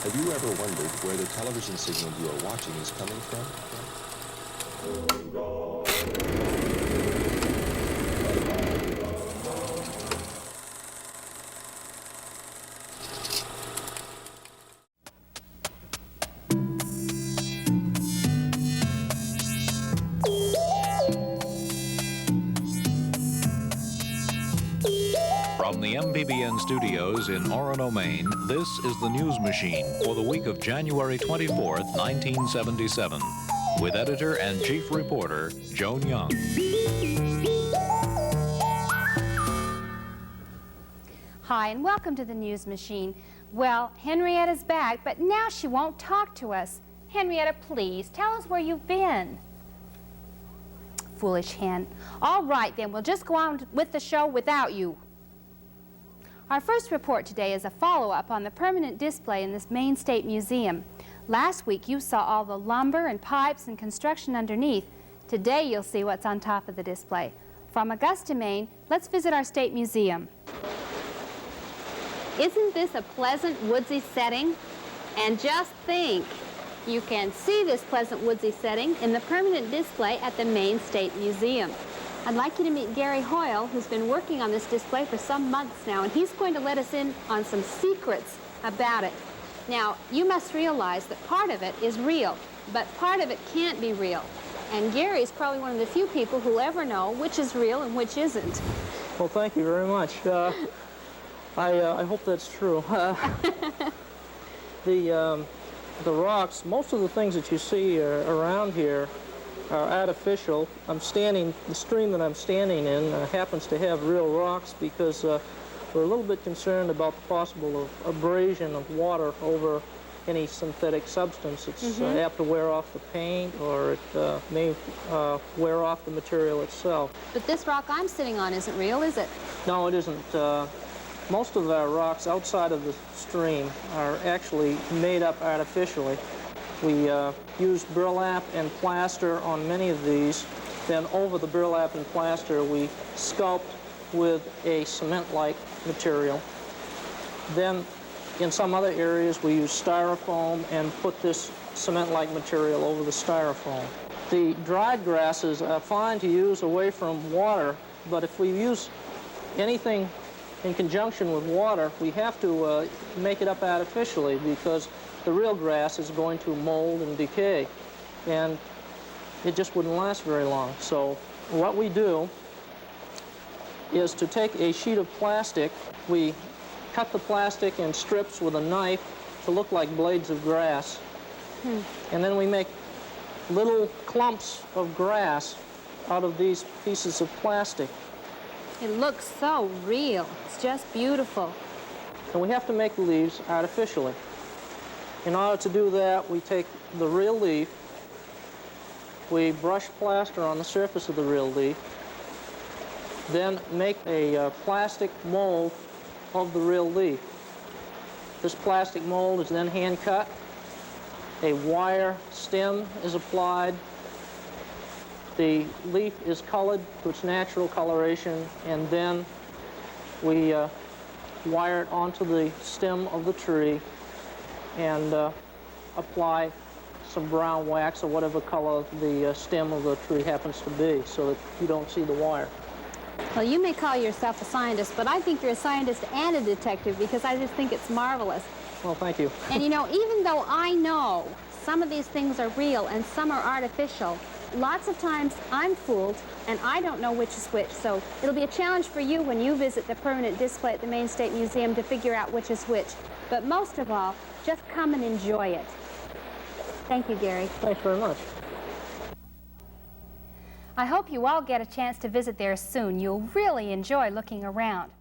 Have you ever wondered where the television signal you are watching is coming from? From the MPBN studios in Orono, Maine, this is the News Machine for the week of January 24th, 1977, with editor and chief reporter Joan Young. Hi, and welcome to the News Machine. Well, Henrietta's back, but now she won't talk to us. Henrietta, please, tell us where you've been. Foolish hen. All right, then, we'll just go on with the show without you. Our first report today is a follow-up on the permanent display in this Maine State Museum. Last week you saw all the lumber and pipes and construction underneath. Today you'll see what's on top of the display. From Augusta, Maine, let's visit our state museum. Isn't this a pleasant woodsy setting? And just think, you can see this pleasant woodsy setting in the permanent display at the Maine State Museum. I'd like you to meet Gary Hoyle, who's been working on this display for some months now, and he's going to let us in on some secrets about it. Now, you must realize that part of it is real, but part of it can't be real. And Gary's probably one of the few people who'll ever know which is real and which isn't. Well, thank you very much. I hope that's true. The rocks, most of the things that you see around here are artificial. The stream that I'm standing in happens to have real rocks because we're a little bit concerned about the possible abrasion of water over any synthetic substance. It's apt to wear off the paint, or it may wear off the material itself. But this rock I'm sitting on isn't real, is it? No, it isn't. Most of our rocks outside of the stream are actually made up artificially. We use burlap and plaster on many of these. Then over the burlap and plaster, we sculpt with a cement-like material. Then in some other areas, we use styrofoam and put this cement-like material over the styrofoam. The dried grasses are fine to use away from water, but if we use anything in conjunction with water, we have to make it up artificially because the real grass is going to mold and decay, and it just wouldn't last very long. So what we do is to take a sheet of plastic, we cut the plastic in strips with a knife to look like blades of grass, and then we make little clumps of grass out of these pieces of plastic. It looks so real. It's just beautiful. And we have to make the leaves artificially. In order to do that, we take the real leaf, we brush plaster on the surface of the real leaf, then make a plastic mold of the real leaf. This plastic mold is then hand cut. A wire stem is applied. The leaf is colored to its natural coloration, and then we wire it onto the stem of the tree and apply some brown wax or whatever color the stem of the tree happens to be so that you don't see the wire. Well, you may call yourself a scientist, but I think you're a scientist and a detective because I just think it's marvelous. Well, thank you. And you know, even though I know some of these things are real and some are artificial, lots of times I'm fooled and I don't know which is which. So it'll be a challenge for you when you visit the permanent display at the Maine State Museum to figure out which is which. But most of all, just come and enjoy it. Thank you, Gary. Thanks very much. I hope you all get a chance to visit there soon. You'll really enjoy looking around.